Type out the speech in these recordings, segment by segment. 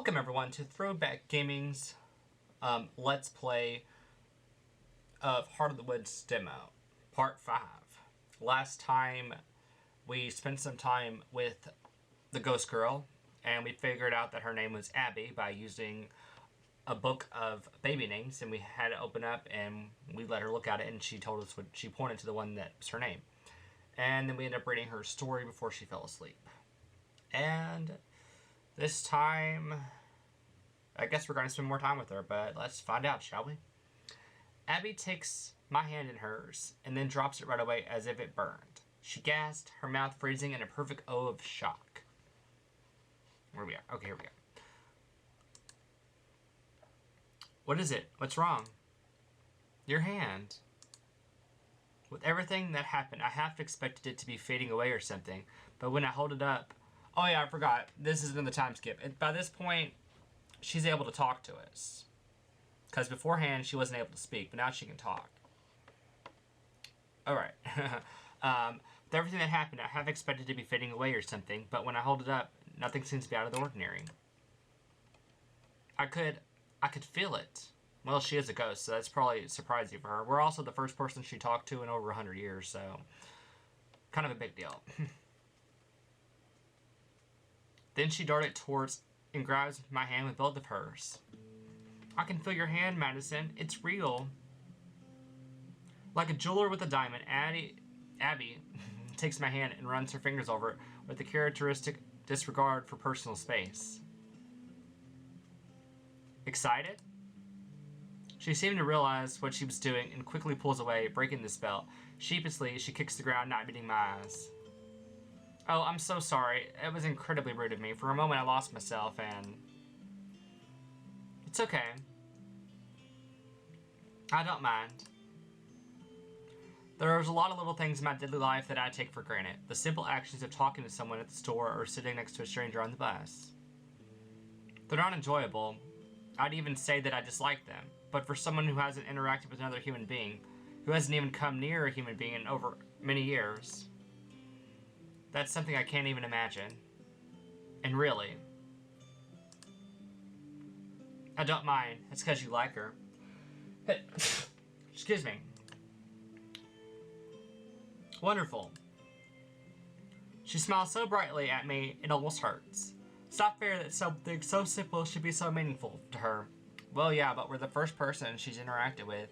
Welcome everyone to Throwback Gaming's Let's Play of Heart of the Woods demo, Part 5. Last time we spent some time with the ghost girl and we figured out that her name was Abby by using a book of baby names, and we had it open up and we let her look at it and she told us she pointed to the one that was her name. And then we ended up reading her story before she fell asleep. And this time, I guess we're going to spend more time with her, but let's find out, shall we? Abby takes my hand in hers, and then drops it right away as if it burned. She gasped, her mouth freezing in a perfect O of shock. Where are we at? Okay, here we go. What is it? What's wrong? Your hand. With everything that happened, I half expected it to be fading away or something, but when I hold it up... Oh yeah, I forgot. This is in the time skip. By this point, she's able to talk to us. Because beforehand, she wasn't able to speak, but now she can talk. Alright. With everything that happened, I half expected it to be fading away or something, but when I hold it up, nothing seems to be out of the ordinary. I could feel it. Well, she is a ghost, so that's probably surprising for her. We're also the first person she talked to in over 100 years, so kind of a big deal. Then she darted towards and grabs my hand with both of hers. I can feel your hand, Madison. It's real. Like a jeweler with a diamond, Abby takes my hand and runs her fingers over it with a characteristic disregard for personal space. Excited? She seemed to realize what she was doing and quickly pulls away, breaking the spell. Sheepishly, she kicks the ground, not meeting my eyes. Oh, I'm so sorry. It was incredibly rude of me. For a moment, I lost myself, and... It's okay. I don't mind. There's a lot of little things in my daily life that I take for granted. The simple actions of talking to someone at the store or sitting next to a stranger on the bus. They're not enjoyable. I'd even say that I dislike them. But for someone who hasn't interacted with another human being, who hasn't even come near a human being in over many years... That's something I can't even imagine. And really, I don't mind. It's because you like her. Hey, excuse me. Wonderful. She smiles so brightly at me, it almost hurts. It's not fair that something so simple should be so meaningful to her. Well, yeah, but we're the first person she's interacted with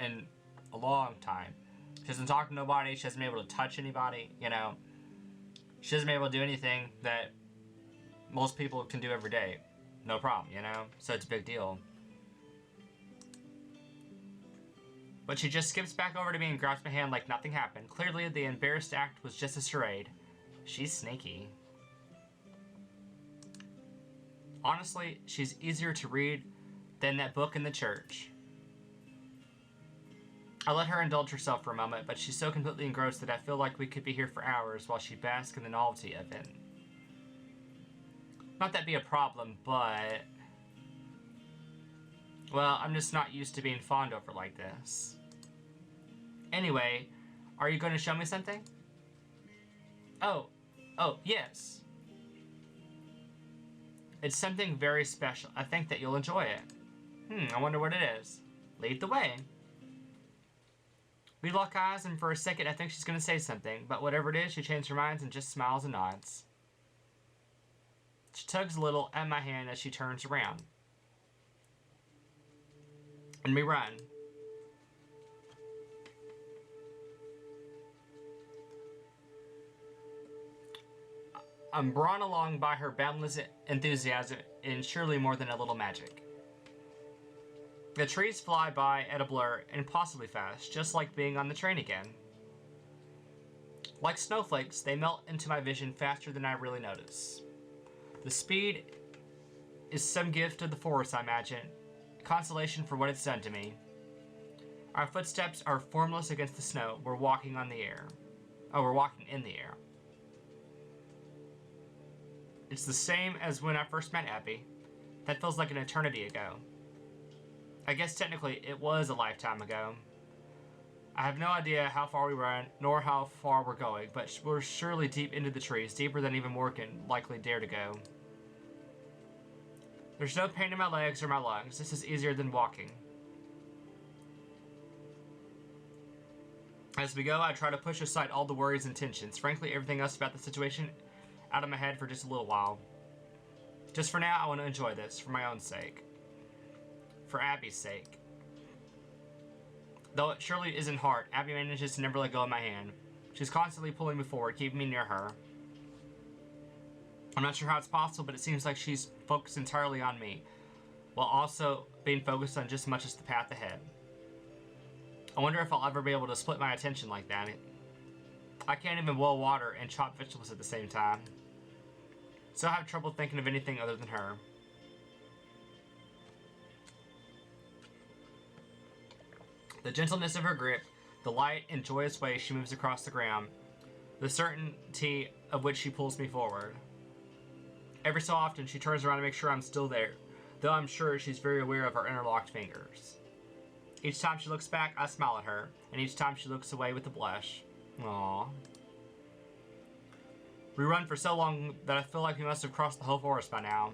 in a long time. She hasn't talked to nobody. She hasn't been able to touch anybody, you know. She hasn't been able to do anything that most people can do every day. No problem, you know? So it's a big deal. But she just skips back over to me and grabs my hand like nothing happened. Clearly, the embarrassed act was just a charade. She's sneaky. Honestly, she's easier to read than that book in the church. I let her indulge herself for a moment, but she's so completely engrossed that I feel like we could be here for hours while she basks in the novelty of it. Not that be a problem, but... Well, I'm just not used to being fawned over like this. Anyway, are you going to show me something? Oh, yes. It's something very special. I think that you'll enjoy it. I wonder what it is. Lead the way. We lock eyes, and for a second I think she's going to say something, but whatever it is, she changes her mind and just smiles and nods. She tugs a little at my hand as she turns around. And we run. I'm brought along by her boundless enthusiasm and surely more than a little magic. The trees fly by at a blur, impossibly fast, just like being on the train again. Like snowflakes, they melt into my vision faster than I really notice. The speed is some gift of the forest, I imagine, consolation for what it's done to me. Our footsteps are formless against the snow. We're walking on the air. Oh, we're walking in the air. It's the same as when I first met Abby. That feels like an eternity ago. I guess technically it was a lifetime ago. I have no idea how far we run, nor how far we're going, but we're surely deep into the trees, deeper than even more can likely dare to go. There's no pain in my legs or my lungs. This is easier than walking. As we go, I try to push aside all the worries and tensions. Frankly, everything else about the situation out of my head for just a little while. Just for now, I want to enjoy this, for my own sake. For Abby's sake. Though it surely isn't hard, Abby manages to never let go of my hand. She's constantly pulling me forward, keeping me near her. I'm not sure how it's possible, but it seems like she's focused entirely on me, while also being focused on just as much as the path ahead. I wonder if I'll ever be able to split my attention like that. I can't even boil water and chop vegetables at the same time. So I have trouble thinking of anything other than her. The gentleness of her grip, the light and joyous way she moves across the ground, the certainty of which she pulls me forward. Every so often, she turns around to make sure I'm still there, though I'm sure she's very aware of our interlocked fingers. Each time she looks back, I smile at her, and each time she looks away with a blush. Aww. We run for so long that I feel like we must have crossed the whole forest by now.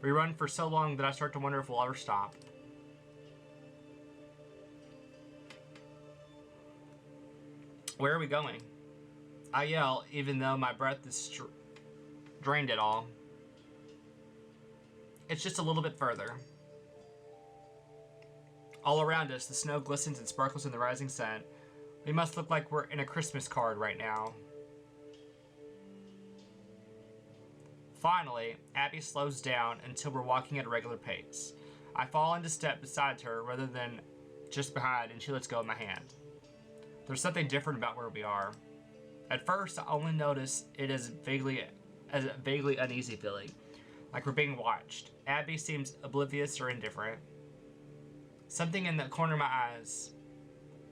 We run for so long that I start to wonder if we'll ever stop. Where are we going? I yell, even though my breath is drained at all. It's just a little bit further. All around us, the snow glistens and sparkles in the rising sun. We must look like we're in a Christmas card right now. Finally, Abby slows down until we're walking at a regular pace. I fall into step beside her rather than just behind, and she lets go of my hand. There's something different about where we are. At first, I only notice it as a vaguely uneasy feeling, like we're being watched. Abby seems oblivious or indifferent. Something in the corner of my eyes,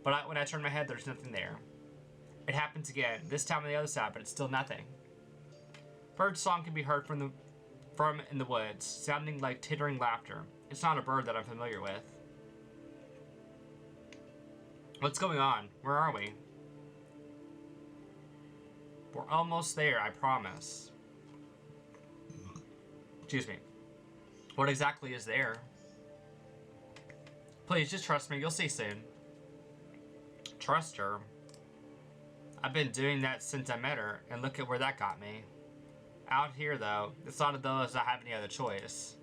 but when I turn my head, there's nothing there. It happens again, this time on the other side, but it's still nothing. Bird song can be heard from in the woods, sounding like tittering laughter. It's not a bird that I'm familiar with. What's going on? Where are we? We're almost there, I promise. Excuse me. What exactly is there? Please, just trust me. You'll see soon. Trust her? I've been doing that since I met her, and look at where that got me. Out here, though, it's not as though I have any other choice.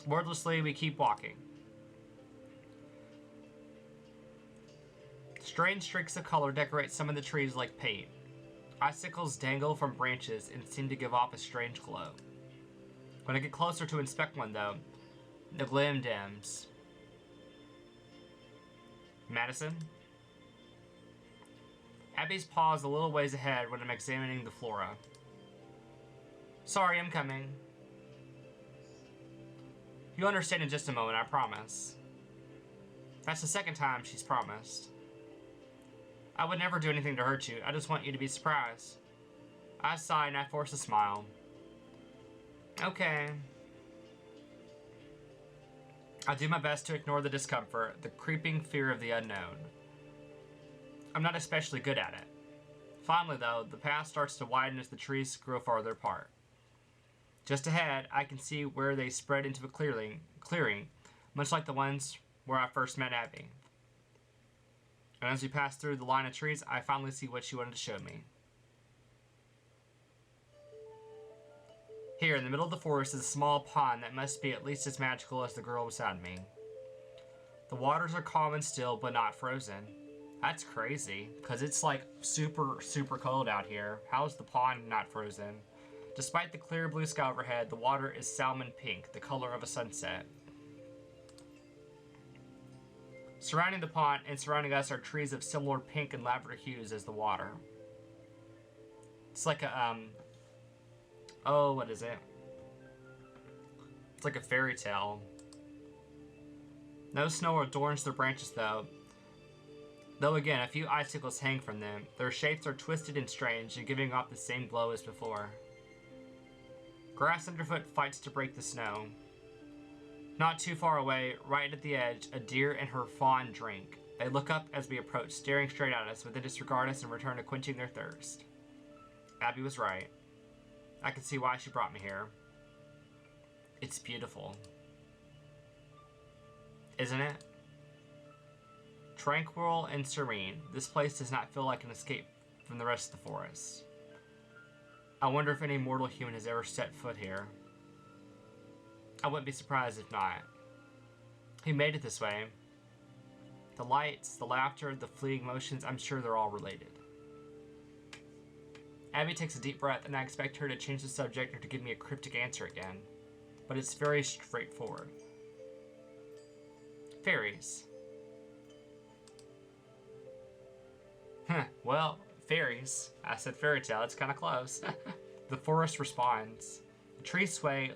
Wordlessly, we keep walking. Strange streaks of color decorate some of the trees like paint. Icicles dangle from branches and seem to give off a strange glow. When I get closer to inspect one, though, the gleam dims. Madison? Abby's paws a little ways ahead when I'm examining the flora. Sorry, I'm coming. You'll understand in just a moment, I promise. That's the second time she's promised. I would never do anything to hurt you. I just want you to be surprised. I sigh and I force a smile. Okay. I do my best to ignore the discomfort, the creeping fear of the unknown. I'm not especially good at it. Finally, though, the path starts to widen as the trees grow farther apart. Just ahead, I can see where they spread into a clearing, much like the ones where I first met Abby. And as we pass through the line of trees, I finally see what she wanted to show me. Here, in the middle of the forest, is a small pond that must be at least as magical as the girl beside me. The waters are calm and still, but not frozen. That's crazy, because it's like super, super cold out here. How is the pond not frozen? Despite the clear blue sky overhead, the water is salmon pink, the color of a sunset. Surrounding the pond and surrounding us are trees of similar pink and lavender hues as the water. It's like a, oh, what is it? It's like a fairy tale. No snow adorns their branches, though. Though again, a few icicles hang from them. Their shapes are twisted and strange and giving off the same glow as before. Grass underfoot fights to break the snow. Not too far away, right at the edge, a deer and her fawn drink. They look up as we approach, staring straight at us, but then disregard us and return to quenching their thirst. Abby was right. I can see why she brought me here. It's beautiful. Isn't it? Tranquil and serene, this place does not feel like an escape from the rest of the forest. I wonder if any mortal human has ever set foot here. I wouldn't be surprised if not. He made it this way. The lights, the laughter, the fleeting motions, I'm sure they're all related. Abby takes a deep breath, and I expect her to change the subject or to give me a cryptic answer again. But it's very straightforward. Fairies. Well, fairies. I said fairy tale, it's kind of close. The forest responds. The trees sway,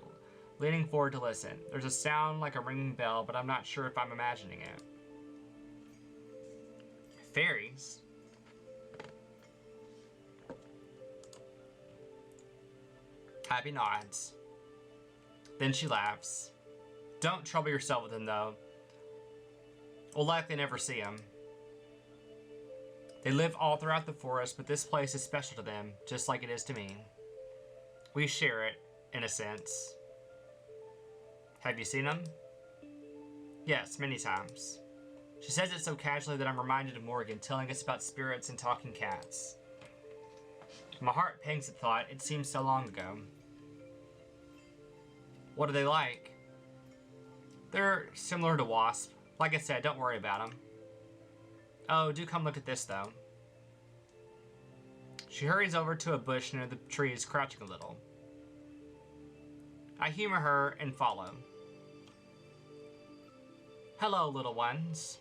leaning forward to listen. There's a sound like a ringing bell, but I'm not sure if I'm imagining it. Fairies? Abby nods. Then she laughs. Don't trouble yourself with him, though. We'll likely never see him. They live all throughout the forest, but this place is special to them, just like it is to me. We share it, in a sense. Have you seen him? Yes, many times. She says it so casually that I'm reminded of Morgan telling us about spirits and talking cats. My heart pangs at thought, it seems so long ago. What are they like? They're similar to Wasp. Like I said, don't worry about them. Oh, do come look at this, though. She hurries over to a bush near the trees, crouching a little. I humor her and follow. Hello, little ones.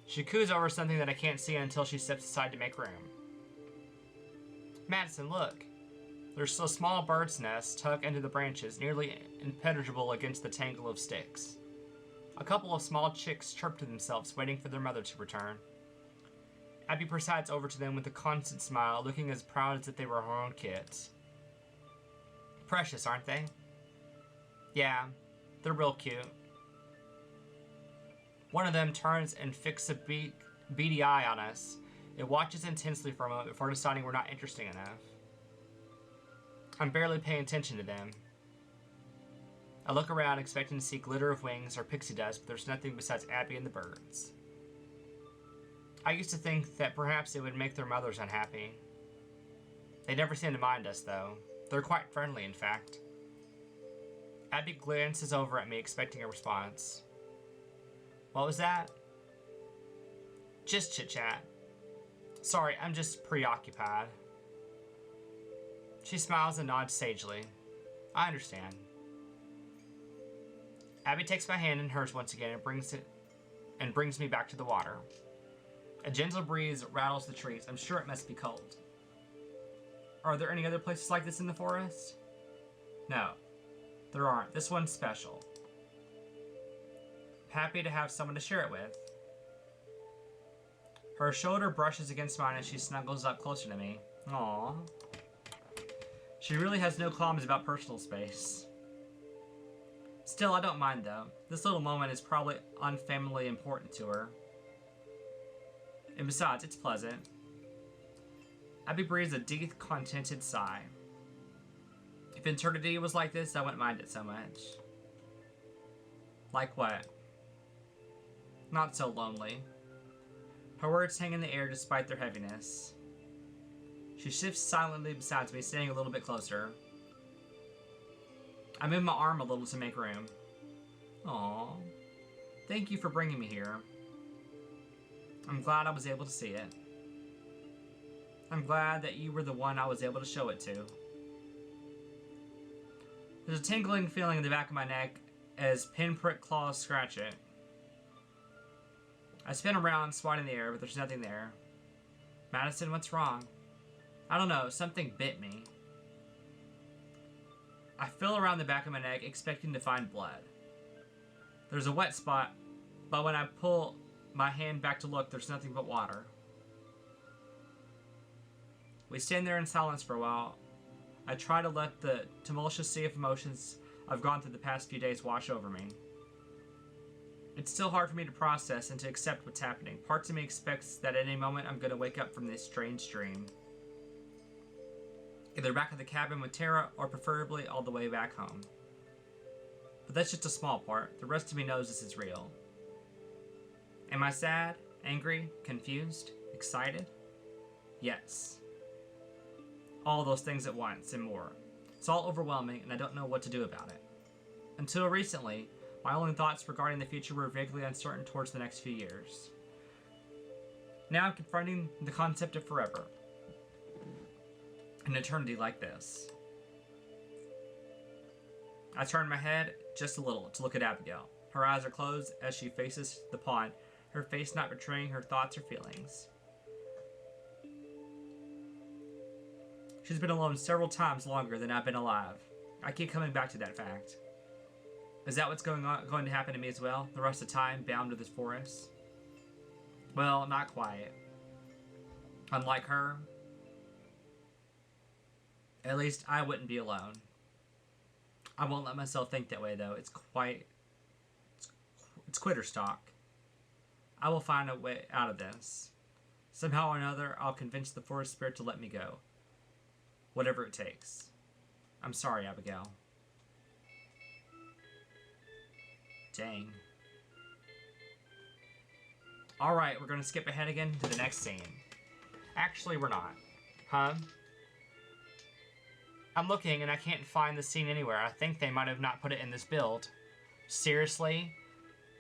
She coos over something that I can't see until she steps aside to make room. Madison, look. There's a small bird's nest tucked into the branches, nearly impenetrable against the tangle of sticks. A couple of small chicks chirp to themselves, waiting for their mother to return. Abby presides over to them with a constant smile, looking as proud as if they were her own kids. Precious, aren't they? Yeah, they're real cute. One of them turns and fixes a beady eye on us. It watches intensely for a moment before deciding we're not interesting enough. I'm barely paying attention to them. I look around expecting to see glitter of wings or pixie dust, but there's nothing besides Abby and the birds. I used to think that perhaps it would make their mothers unhappy. They never seem to mind us, though. They're quite friendly, in fact. Abby glances over at me, expecting a response. What was that? Just chit-chat. Sorry, I'm just preoccupied. She smiles and nods sagely. I understand. Abby takes my hand in hers once again and brings me back to the water. A gentle breeze rattles the trees. I'm sure it must be cold. Are there any other places like this in the forest? No, there aren't. This one's special. Happy to have someone to share it with. Her shoulder brushes against mine as she snuggles up closer to me. Aww. She really has no qualms about personal space. Still, I don't mind though. This little moment is probably unfamiliarly important to her. And besides, it's pleasant. Abby breathes a deep, contented sigh. If eternity was like this, I wouldn't mind it so much. Like what? Not so lonely. Her words hang in the air despite their heaviness. She shifts silently beside me, standing a little bit closer. I move my arm a little to make room. Aww. Thank you for bringing me here. I'm glad I was able to see it. I'm glad that you were the one I was able to show it to. There's a tingling feeling in the back of my neck as pinprick claws scratch it. I spin around, swatting the air, but there's nothing there. Madison, what's wrong? I don't know, something bit me. I feel around the back of my neck, expecting to find blood. There's a wet spot, but when I pull my hand back to look, there's nothing but water. We stand there in silence for a while. I try to let the tumultuous sea of emotions I've gone through the past few days wash over me. It's still hard for me to process and to accept what's happening. Parts of me expects that at any moment I'm going to wake up from this strange dream. Either back at the cabin with Tara or preferably all the way back home. But that's just a small part. The rest of me knows this is real. Am I sad, angry, confused, excited? Yes. All those things at once and more. It's all overwhelming and I don't know what to do about it. Until recently, my only thoughts regarding the future were vaguely uncertain towards the next few years. Now I'm confronting the concept of forever. An eternity like this. I turn my head just a little to look at Abigail. Her eyes are closed as she faces the pond, her face not betraying her thoughts or feelings. She's been alone several times longer than I've been alive. I keep coming back to that fact. Is that what's going to happen to me as well? The rest of the time bound to this forest? Well, not quite. Unlike her, at least I wouldn't be alone. I won't let myself think that way though. It's quitter stock. I will find a way out of this. Somehow or another, I'll convince the forest spirit to let me go. Whatever it takes. I'm sorry, Abigail. Dang. Alright, we're gonna skip ahead again to the next scene. Actually, we're not. Huh? I'm looking and I can't find the scene anywhere. I think they might have not put it in this build. Seriously?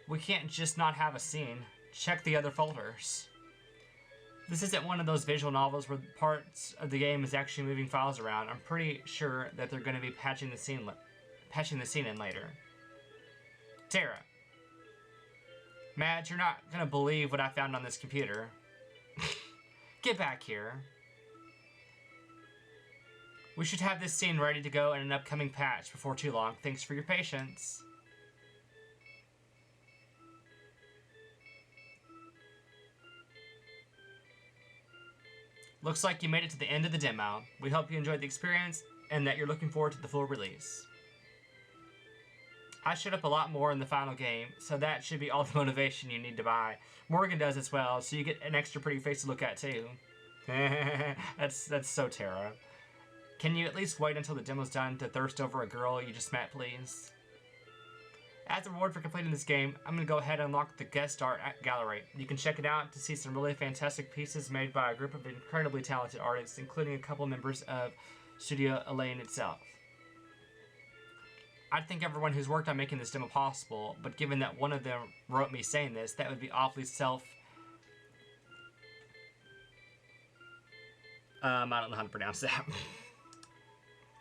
We can't just not have a scene. Check the other folders. This isn't one of those visual novels where parts of the game is actually moving files around. I'm pretty sure that they're going to be patching the scene in later. Tara. Madge, you're not going to believe what I found on this computer. Get back here. We should have this scene ready to go in an upcoming patch before too long. Thanks for your patience. Looks like you made it to the end of the demo. We hope you enjoyed the experience and that you're looking forward to the full release. I showed up a lot more in the final game, so that should be all the motivation you need to buy. Morgan does as well, so you get an extra pretty face to look at too. That's so Tara. Can you at least wait until the demo's done to thirst over a girl you just met, please? As a reward for completing this game, I'm going to go ahead and unlock the guest art gallery. You can check it out to see some really fantastic pieces made by a group of incredibly talented artists, including a couple members of Studio Elaine itself. I thank everyone who's worked on making this demo possible, but given that one of them wrote me saying this, that would be awfully I don't know how to pronounce that.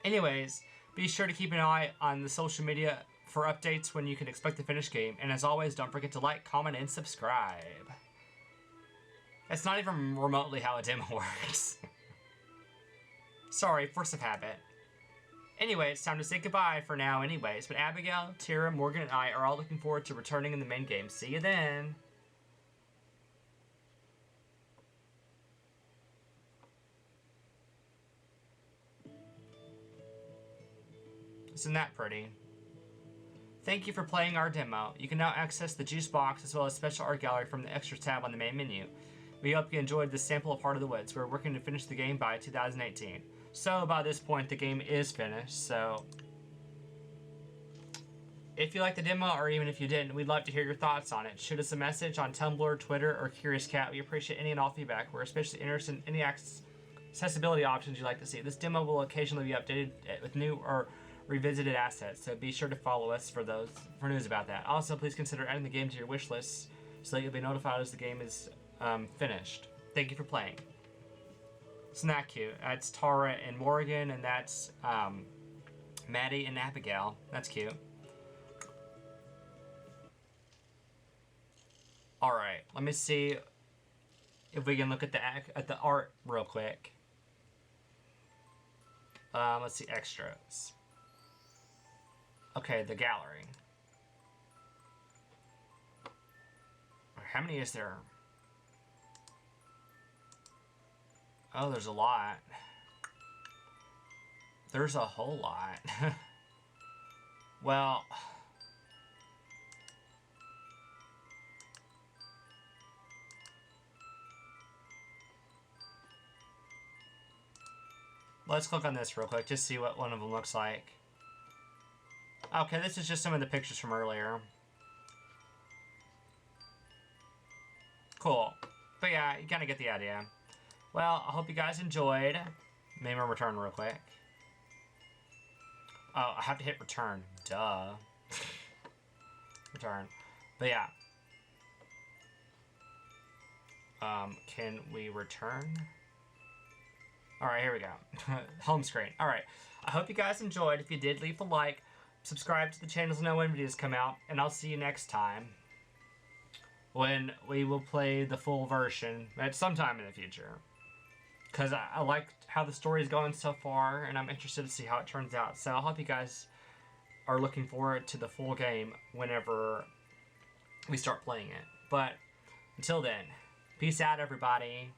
Anyways, be sure to keep an eye on the social media for updates when you can expect the finished game, and as always, don't forget to like, comment, and subscribe. That's not even remotely how a demo works. Sorry, force of habit. Anyway, it's time to say goodbye for now anyways, but Abigail, Tara, Morgan, and I are all looking forward to returning in the main game. See you then! Isn't that pretty? Thank you for playing our demo. You can now access the juice box as well as special art gallery from the extras tab on the main menu. We hope you enjoyed this sample of Heart of the Woods. We're working to finish the game by 2018. So by this point, the game is finished, so if you liked the demo, or even if you didn't, we'd love to hear your thoughts on it. Shoot us a message on Tumblr, Twitter, or Curious Cat. We appreciate any and all feedback. We're especially interested in any accessibility options you'd like to see. This demo will occasionally be updated with new or revisited assets, so be sure to follow us for news about that. Also, please consider adding the game to your wish list so that you'll be notified as the game is finished. Thank you for playing. Isn't that cute? That's Tara and Morgan, and that's Maddie and Abigail. That's cute. Alright, let me see if we can look at the art real quick. Let's see, extras. Okay, the gallery. How many is there? Oh, there's a lot. There's a whole lot. Well, Let's click on this real quick, just see what one of them looks like. Okay, this is just some of the pictures from earlier. Cool. But yeah, you kind of get the idea. Well, I hope you guys enjoyed. Maybe I'll return real quick. Oh, I have to hit return. Duh. Return. But yeah. Can we return? Alright, here we go. Home screen. Alright. I hope you guys enjoyed. If you did, leave a like. Subscribe to the channel to know when videos come out. And I'll see you next time, when we will play the full version at some time in the future. Because I like how the story's going so far, and I'm interested to see how it turns out. So I hope you guys are looking forward to the full game whenever we start playing it. But until then, peace out, everybody.